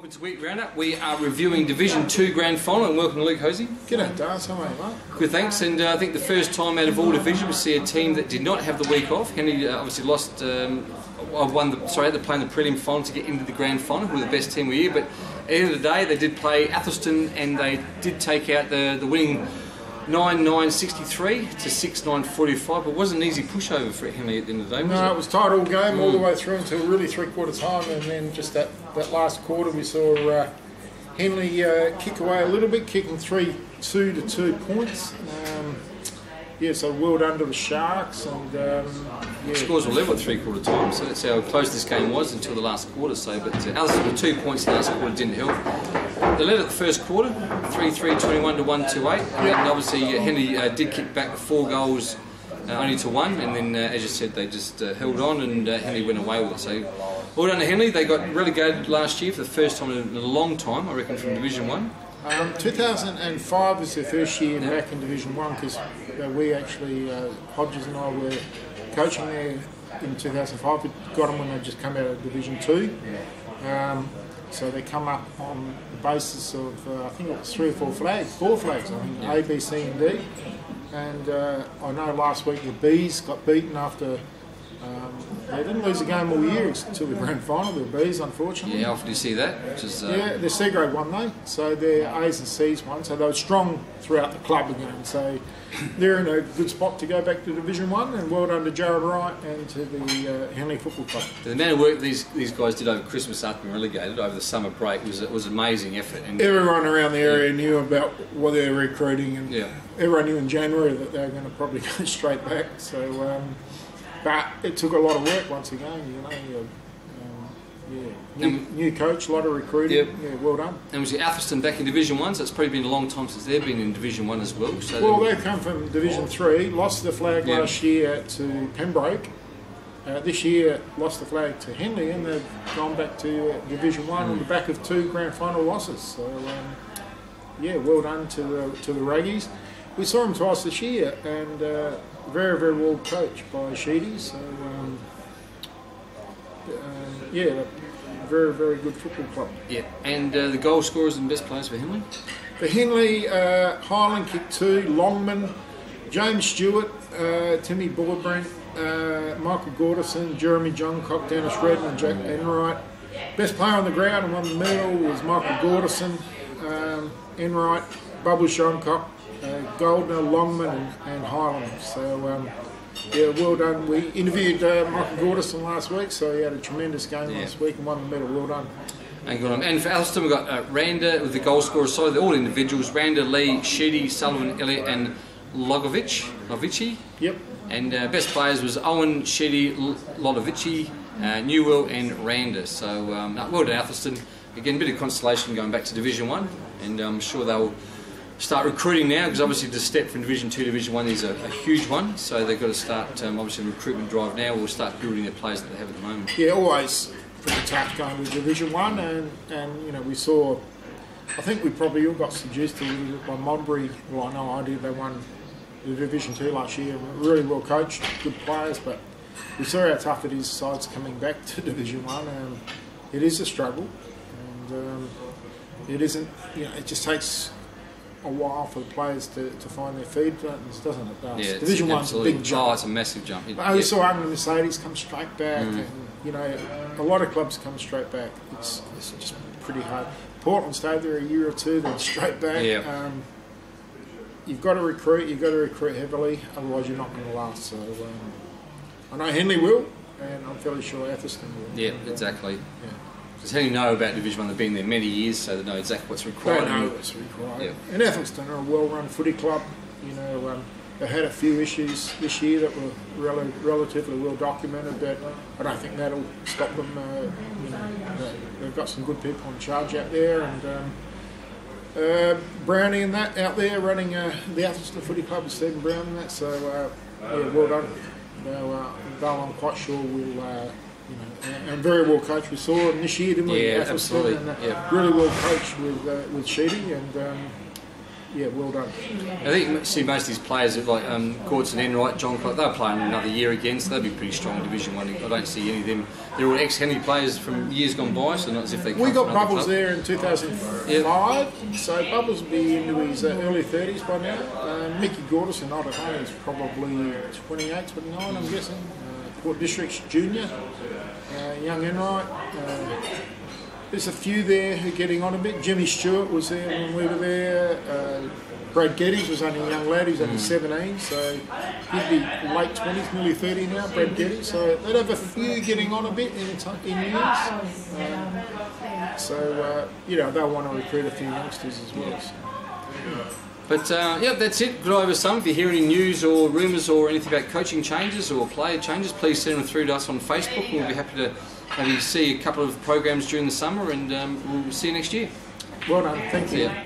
Welcome to Week Roundup. We are reviewing Division 2 Grand Final and welcome to Luke Hosey. G'day Darcy, how are you, mate? Good, thanks. And I think the first time out of all divisions we see a team that did not have the week off. Henry obviously lost, had to play in the prelim final to get into the Grand Final, who were the best team of the year. But at the end of the day, they did play Athelston and they did take out the winning 9-9-63 to 6-9-45, but it wasn't an easy pushover for Henley at the end of the day, was it? No, it was tight all game, all the way through until really three-quarter time, and then just that last quarter we saw Henley kick away a little bit, kicking 3-2 to 2 points. So well done to the Sharks. And scores were level at three-quarter time, so that's how close this game was until the last quarter. But Athelston with 2 points in the last quarter didn't help. They led at the first quarter, 3-3-21 to 1-2-8, and obviously Henley did kick back 4 goals only to 1, and then as you said, they just held on and Henley went away with it. So well done to Henley. They got relegated last year for the first time in a long time, I reckon, from Division 1. 2005 was their first year back in Division 1, because we actually, Hodges and I were coaching there in 2005. We got them when they just come out of Division 2. So they come up on the basis of, I think it was 4 flags, I think, A, B, C and D. And I know last week the Bees got beaten after, they didn't lose a game all year until the grand final, the Bees, unfortunately. Yeah, how often do you see that? Which is, their C grade won though, so their A's and C's won, so they were strong throughout the club again. So they're in a good spot to go back to Division 1, and well done to Jared Wright and to the Henley Football Club. The amount of work these guys did over Christmas after being relegated, over the summer break, was amazing effort. And everyone around the area knew about what they were recruiting, and everyone knew in January that they were going to probably go straight back. So, but it took a lot of work once again, new coach, a lot of recruiting. Well done. And was Athelston back in Division 1, so it's probably been a long time since they've been in Division 1 as well. So they come from Division 3, lost the flag last year to Pembroke. This year lost the flag to Henley, and they've gone back to Division 1 on the back of 2 grand final losses. So well done to the Raggies. We saw them twice this year, and very, very well coached by Sheedy. So very, very good football club. Yeah, and the goal scorers and best players for Henley? For Henley, Highland kicked 2, Longman, James Stewart, Timmy Broadbrent, Michael Gordison, Jeremy Johncock, Dennis Redden and Jack Enright. Best player on the ground and won the medal was Michael Gordison, Enright, Bubbles Johncock, Goldner, Longman and Highland. So well done. We interviewed Michael Gordison last week, so he had a tremendous game last week and won the medal. Well done. And for Athelston we've got Randa with the goal scorers. So they're all individuals: Randa, Lee, Sheedy, Sullivan, Elliott and Lovici. Yep. And best players was Owen, Sheedy, Lodovici, Newell and Randa. So well done Athelston. Again, a bit of consolation going back to Division 1, and I'm sure they'll start recruiting now, because obviously the step from Division 2 to Division 1 is a huge one, so they've got to start obviously the recruitment drive now, or start building their players that they have at the moment. Yeah, always pretty tough going with Division 1, and we saw, I think we probably all got seduced a little bit by Modbury. Well, I know I did, they won the Division 2 last year, really well coached, good players, but we saw how tough it is sides coming back to Division 1, and it is a struggle, and it isn't, it just takes a while for the players to find their feet, doesn't it? Yeah, Division 1's a big jump. Oh, it's a massive jump. We saw Arden Mercedes come straight back, and a lot of clubs come straight back. It's just pretty hard. Portland stayed there a year or two, then straight back. Yeah. You've got to recruit heavily, otherwise you're not going to last. So I know Henley will, and I'm fairly sure Athelston will. Yeah, exactly. Yeah. Because Henley know about Division 1, they've been there many years, so they know exactly what's required. They know what's required. Yeah. And Athelston are a well-run footy club. They had a few issues this year that were relatively well documented, but I don't think that'll stop them. They've got some good people in charge out there, and Brownie and that out there running the Athelston Footy Club, and Stephen Brown and that. So well done. Though I'm quite sure we'll. And very well coached. We saw him this year, didn't we? Yeah, absolutely. And, really well coached with Sheedy, and yeah, well done. I think you see most of these players like Gortz and Enright, John Clark, they're playing another year again, so they'll be pretty strong in Division 1. I don't see any of them. They're all ex-Henley players from years gone by, so not as if they come We got from another Bubbles club. there in 2005, so Bubbles will be into his early 30s by now. Mickey Gordison, I don't know, he's probably 28, 29, I'm guessing. Port District's junior, young Enright. There's a few there who are getting on a bit. Jimmy Stewart was there when we were there. Brad Geddes was only a young lad, he was only 17, so he'd be late 20s, nearly 30 now, Brad Geddes. So they'd have a few getting on a bit in years. They'll want to recruit a few youngsters as well. So. But yeah, that's it. Good over some. If you hear any news or rumours or anything about coaching changes or player changes, please send them through to us on Facebook. We'll be happy to maybe see a couple of programs during the summer, and we'll see you next year. Well done, thank you. Yeah.